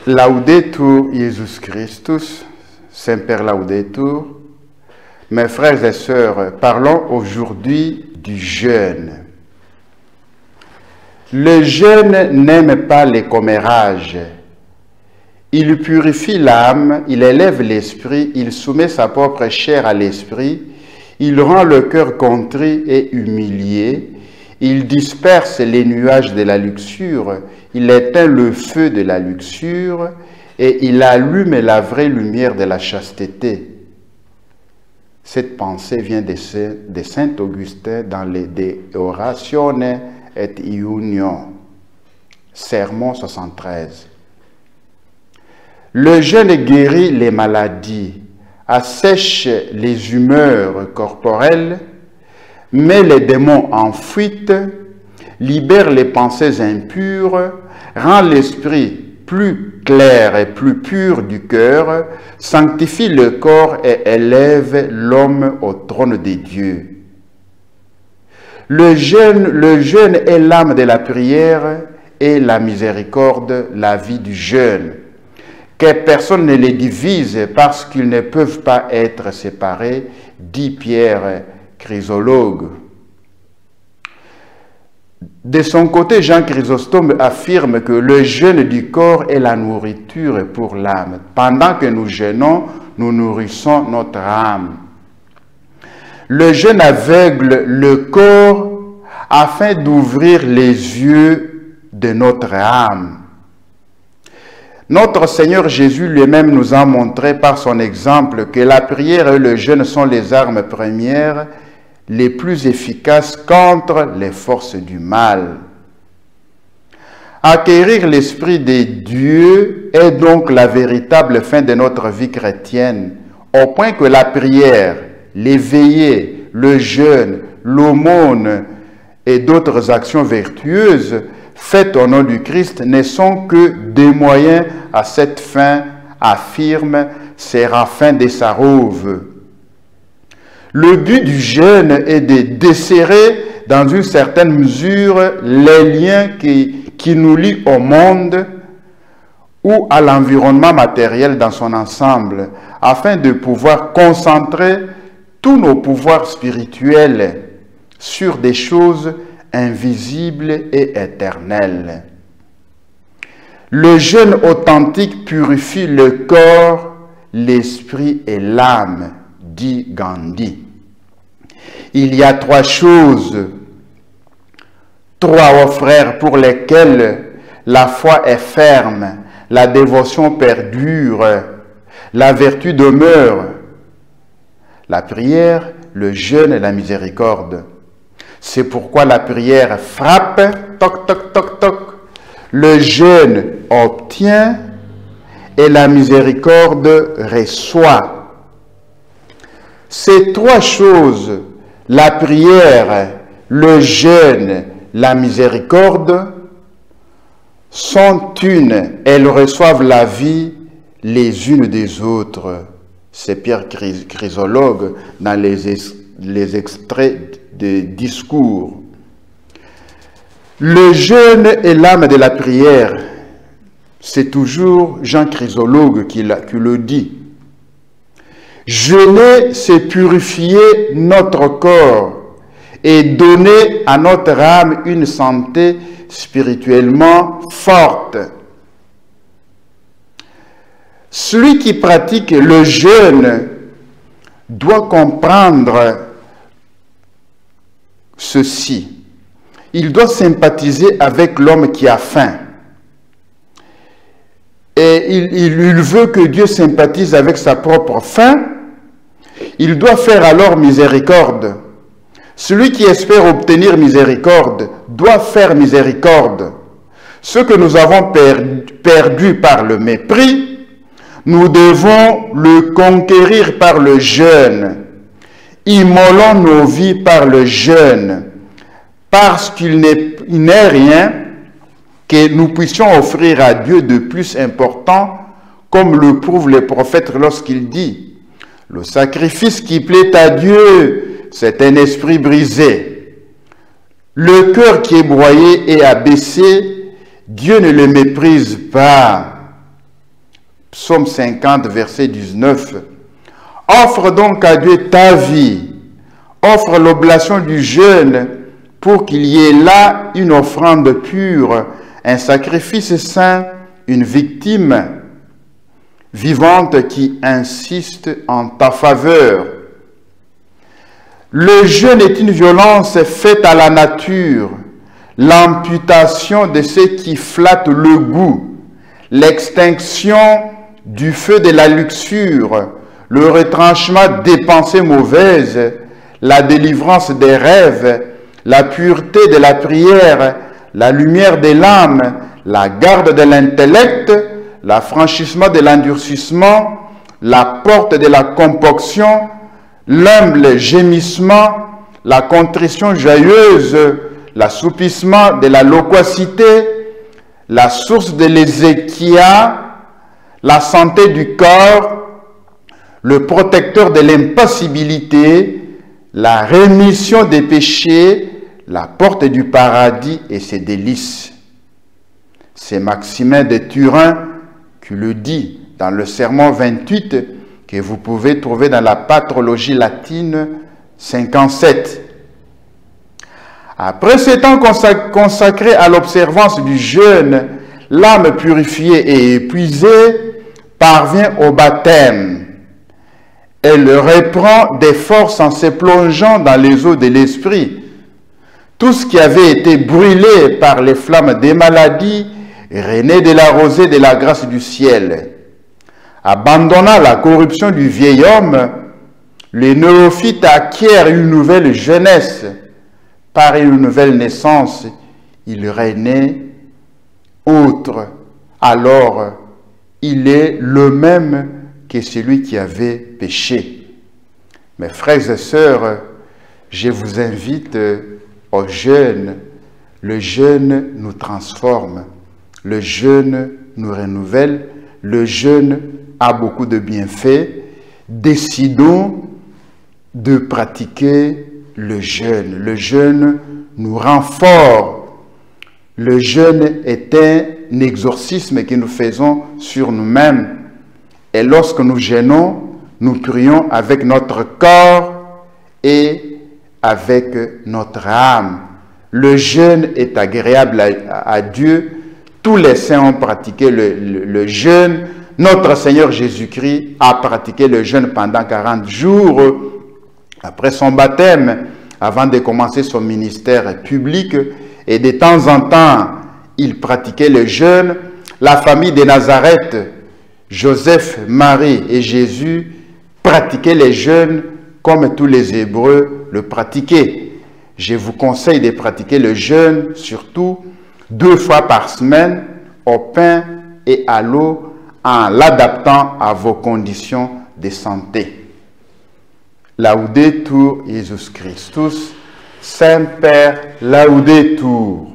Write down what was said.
Laudetur Jesus Christus, Semper Laudetur. Mes frères et sœurs, parlons aujourd'hui du jeûne. Le jeûne n'aime pas les commérages. Il purifie l'âme, il élève l'esprit, il soumet sa propre chair à l'esprit, il rend le cœur contrit et humilié, il disperse les nuages de la luxure, il éteint le feu de la luxure et il allume la vraie lumière de la chasteté. Cette pensée vient de Saint Augustin dans les De Oratione et Iunion, Sermon 73. Le jeûne guérit les maladies, assèche les humeurs corporelles, met les démons en fuite, libère les pensées impures, rend l'esprit plus clair et plus pur du cœur, sanctifie le corps et élève l'homme au trône des dieux. Le jeûne est l'âme de la prière et la miséricorde, la vie du jeûne. Que personne ne les divise parce qu'ils ne peuvent pas être séparés, dit Pierre Chrysologue. De son côté, Jean Chrysostome affirme que le jeûne du corps est la nourriture pour l'âme. Pendant que nous jeûnons, nous nourrissons notre âme. Le jeûne aveugle le corps afin d'ouvrir les yeux de notre âme. Notre Seigneur Jésus lui-même nous a montré par son exemple que la prière et le jeûne sont les armes premières les plus efficaces contre les forces du mal. Acquérir l'esprit des dieux est donc la véritable fin de notre vie chrétienne, au point que la prière, les veillées, le jeûne, l'aumône et d'autres actions vertueuses faites au nom du Christ ne sont que des moyens à cette fin, affirme Séraphin des Sarouves. Le but du jeûne est de desserrer dans une certaine mesure les liens qui nous lient au monde ou à l'environnement matériel dans son ensemble, afin de pouvoir concentrer tous nos pouvoirs spirituels sur des choses invisibles et éternelles. Le jeûne authentique purifie le corps, l'esprit et l'âme, dit Gandhi. Il y a trois choses, ô frères, pour lesquelles la foi est ferme, la dévotion perdure, la vertu demeure: la prière, le jeûne et la miséricorde. C'est pourquoi la prière frappe, toc, toc, toc, toc. Le jeûne obtient et la miséricorde reçoit. Ces trois choses, la prière, le jeûne, la miséricorde, sont une. Elles reçoivent la vie les unes des autres. C'est Pierre Chrysologue dans les extraits des discours. Le jeûne est l'âme de la prière. C'est toujours Jean Chrysologue qui le dit. Jeûner, c'est purifier notre corps et donner à notre âme une santé spirituellement forte. Celui qui pratique le jeûne doit comprendre ceci. Il doit sympathiser avec l'homme qui a faim. Et il veut que Dieu sympathise avec sa propre faim. Il doit faire alors miséricorde. Celui qui espère obtenir miséricorde doit faire miséricorde. Ce que nous avons perdu par le mépris, nous devons le conquérir par le jeûne. Immolons nos vies par le jeûne, parce qu'il n'est rien que nous puissions offrir à Dieu de plus important, comme le prouvent les prophètes lorsqu'il dit: le sacrifice qui plaît à Dieu, c'est un esprit brisé. Le cœur qui est broyé et abaissé, Dieu ne le méprise pas. Psaume 50, verset 19. Offre donc à Dieu ta vie. Offre l'oblation du jeûne pour qu'il y ait là une offrande pure, un sacrifice saint, une victime vivante qui insiste en ta faveur. Le jeûne est une violence faite à la nature, l'amputation de ce qui flatte le goût, l'extinction du feu de la luxure, le retranchement des pensées mauvaises, la délivrance des rêves, la pureté de la prière, la lumière de l'âme, la garde de l'intellect, l'affranchissement de l'endurcissement, la porte de la componction, l'humble gémissement, la contrition joyeuse, l'assoupissement de la loquacité, la source de l'ézéchia, la santé du corps, le protecteur de l'impassibilité, la rémission des péchés, la porte du paradis et ses délices. C'est Maximin de Turin qui le dit dans le Sermon 28 que vous pouvez trouver dans la Patrologie latine 57. Après ce temps consacré à l'observance du jeûne, l'âme purifiée et épuisée parvient au baptême. Elle reprend des forces en se plongeant dans les eaux de l'esprit. Tout ce qui avait été brûlé par les flammes des maladies renaît de la rosée de la grâce du ciel. Abandonnant la corruption du vieil homme, le néophyte acquiert une nouvelle jeunesse. Par une nouvelle naissance, il renaît autre. Alors, il est le même que celui qui avait péché. Mes frères et sœurs, je vous invite au jeûne. Le jeûne nous transforme. Le jeûne nous renouvelle. Le jeûne a beaucoup de bienfaits. Décidons de pratiquer le jeûne. Le jeûne nous rend forts. Le jeûne est un exorcisme que nous faisons sur nous-mêmes. Et lorsque nous jeûnons, nous prions avec notre corps et avec notre âme. Le jeûne est agréable à Dieu. Tous les saints ont pratiqué le jeûne. Notre Seigneur Jésus-Christ a pratiqué le jeûne pendant 40 jours après son baptême, avant de commencer son ministère public. Et de temps en temps, il pratiquait le jeûne. La famille de Nazareth, Joseph, Marie et Jésus pratiquaient les jeûnes comme tous les Hébreux le pratiquaient. Je vous conseille de pratiquer le jeûne, surtout 2 fois par semaine, au pain et à l'eau, en l'adaptant à vos conditions de santé. Laudetur Jesus Christus, Semper Laudetur.